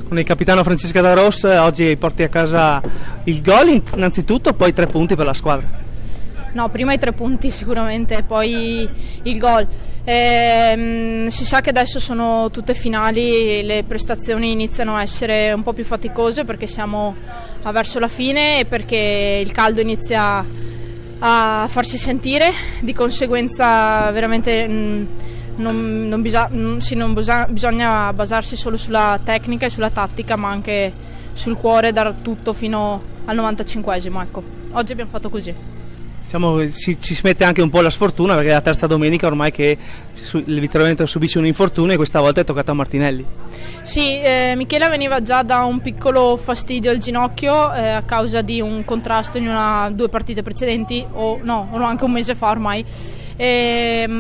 con il capitano Francesca D'Aros oggi porti a casa il gol innanzitutto, poi 3 punti per la squadra. No, prima i 3 punti sicuramente, poi il gol. Si sa che adesso sono tutte finali, le prestazioni iniziano a essere un po' più faticose perché siamo verso la fine e perché il caldo inizia a farsi sentire, di conseguenza veramente non bisogna basarsi solo sulla tecnica e sulla tattica, ma anche sul cuore, dar tutto fino al 95esimo. Ecco, oggi abbiamo fatto così. Diciamo, ci mette anche un po' la sfortuna perché è la terza domenica ormai che il Vittorio Veneto subisce un infortunio e questa volta è toccato a Martinelli. Sì, Michela veniva già da un piccolo fastidio al ginocchio a causa di un contrasto in 2 partite precedenti, o anche un mese fa ormai.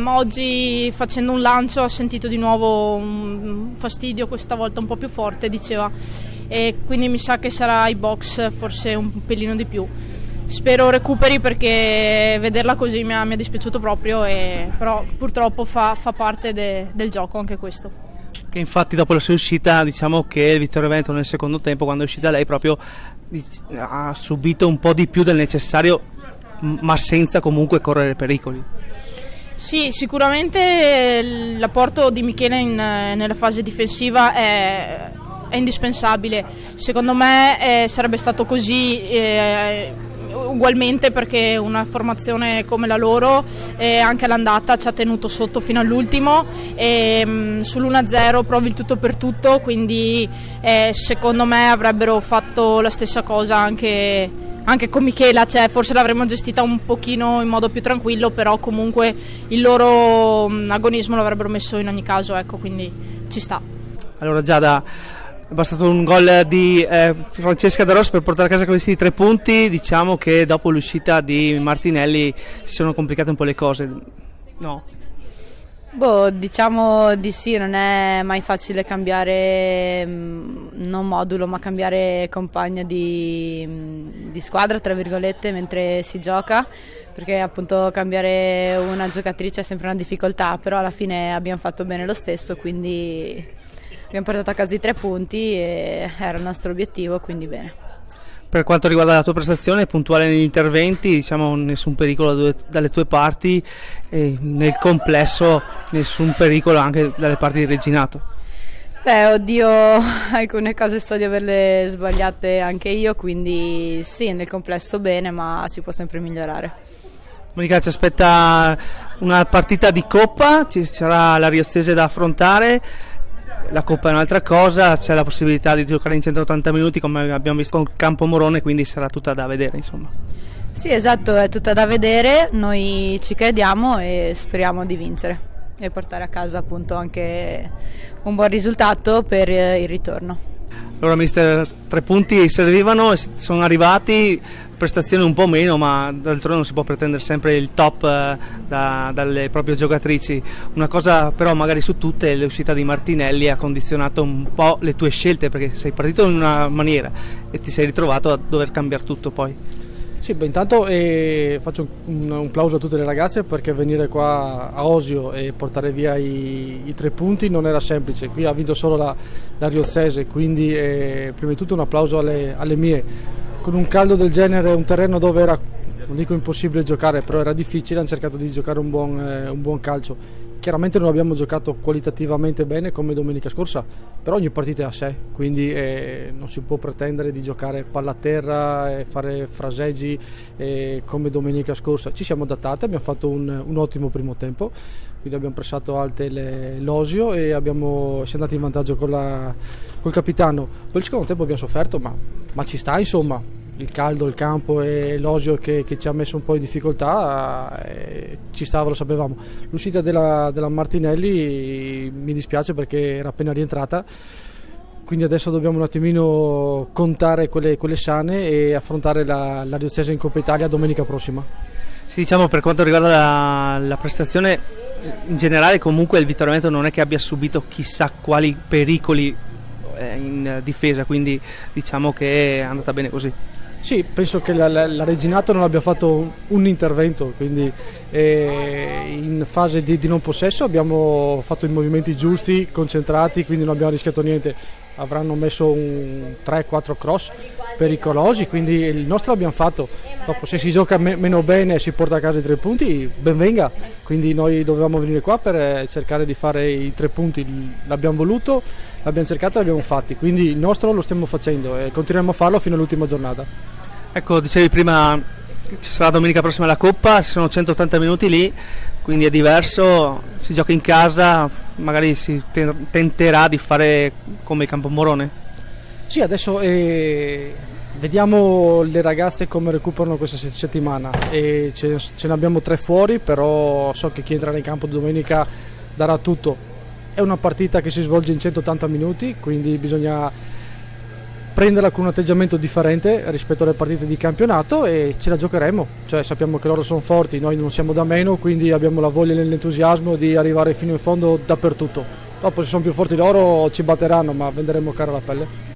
Oggi facendo un lancio ha sentito di nuovo un fastidio, questa volta un po' più forte, diceva, e quindi mi sa che sarà ai box forse un pelino di più. Spero recuperi perché vederla così mi è dispiaciuto proprio, però purtroppo fa parte del gioco anche questo. Che infatti dopo la sua uscita diciamo che il Vittorio Veneto nel secondo tempo, quando è uscita lei, proprio ha subito un po' di più del necessario, ma senza comunque correre pericoli. Sì, sicuramente l'apporto di Michele nella fase difensiva è indispensabile. Secondo me sarebbe stato così ugualmente, perché una formazione come la loro anche all'andata ci ha tenuto sotto fino all'ultimo e sull'1-0 provi il tutto per tutto, quindi secondo me avrebbero fatto la stessa cosa anche con Michela, cioè forse l'avremmo gestita un pochino in modo più tranquillo, però comunque il loro agonismo l'avrebbero messo in ogni caso, ecco, quindi ci sta. Allora Giada, è bastato un gol di Francesca D'Aros per portare a casa questi 3 punti. Diciamo che dopo l'uscita di Martinelli si sono complicate un po' le cose, no? Diciamo di sì, non è mai facile cambiare non modulo, ma cambiare compagna di squadra, tra virgolette, mentre si gioca, perché appunto cambiare una giocatrice è sempre una difficoltà, però alla fine abbiamo fatto bene lo stesso, quindi abbiamo portato a casa i 3 punti e era il nostro obiettivo, quindi bene. Per quanto riguarda la tua prestazione, puntuale negli interventi, diciamo nessun pericolo dalle tue parti e nel complesso nessun pericolo anche dalle parti di Reginato. Oddio, alcune cose so di averle sbagliate anche io, quindi sì, nel complesso bene, ma si può sempre migliorare. Monica, ci aspetta una partita di Coppa, ci sarà la Riozzese da affrontare. La Coppa è un'altra cosa, c'è la possibilità di giocare in 180 minuti come abbiamo visto con Campo Morone, quindi sarà tutta da vedere, insomma. Sì, esatto, è tutta da vedere, noi ci crediamo e speriamo di vincere e portare a casa appunto anche un buon risultato per il ritorno. Allora mister, 3 punti servivano e sono arrivati, prestazioni un po' meno, ma d'altronde non si può pretendere sempre il top dalle proprie giocatrici. Una cosa però magari su tutte, l'uscita di Martinelli ha condizionato un po' le tue scelte, perché sei partito in una maniera e ti sei ritrovato a dover cambiare tutto poi. Sì, intanto faccio un plauso a tutte le ragazze, perché venire qua a Osio e portare via i 3 punti non era semplice. Qui ha vinto solo la Riozzese, quindi prima di tutto un applauso alle mie. Con un caldo del genere, un terreno dove era, non dico impossibile giocare, però era difficile, hanno cercato di giocare un buon calcio. Chiaramente non abbiamo giocato qualitativamente bene come domenica scorsa, però ogni partita è a sé, quindi non si può pretendere di giocare palla a terra e fare fraseggi come domenica scorsa. Ci siamo adattati, abbiamo fatto un ottimo primo tempo, quindi abbiamo pressato alte l'Osio e siamo andati in vantaggio col capitano. Poi il secondo tempo abbiamo sofferto, ma ci sta, insomma. Il caldo, il campo e l'Osio che ci ha messo un po' in difficoltà, ci stava, lo sapevamo. L'uscita della Martinelli mi dispiace perché era appena rientrata, quindi adesso dobbiamo un attimino contare quelle sane e affrontare la Riozzese in Coppa Italia domenica prossima. Sì, diciamo, per quanto riguarda la prestazione in generale, comunque il Vittorio Veneto non è che abbia subito chissà quali pericoli in difesa, quindi diciamo che è andata bene così. Sì, penso che la Reginato non abbia fatto un intervento, quindi in fase di non possesso abbiamo fatto i movimenti giusti, concentrati, quindi non abbiamo rischiato niente. avranno messo 3-4 cross pericolosi, quindi il nostro l'abbiamo fatto. Dopo se si gioca meno bene e si porta a casa i 3 punti, ben venga, quindi noi dovevamo venire qua per cercare di fare i 3 punti, l'abbiamo voluto, l'abbiamo cercato e l'abbiamo fatti, quindi il nostro lo stiamo facendo e continueremo a farlo fino all'ultima giornata. Ecco, dicevi prima ci sarà domenica prossima la Coppa, ci sono 180 minuti lì, quindi è diverso, si gioca in casa, magari si tenterà di fare come il Campomorone. Sì, adesso vediamo le ragazze come recuperano questa settimana e ce ne abbiamo 3 fuori, però so che chi entrerà in campo domenica darà tutto. È una partita che si svolge in 180 minuti, quindi bisogna prenderla con un atteggiamento differente rispetto alle partite di campionato e ce la giocheremo, cioè sappiamo che loro sono forti, noi non siamo da meno, quindi abbiamo la voglia e l'entusiasmo di arrivare fino in fondo dappertutto. Dopo se sono più forti loro ci batteranno, ma venderemo cara la pelle.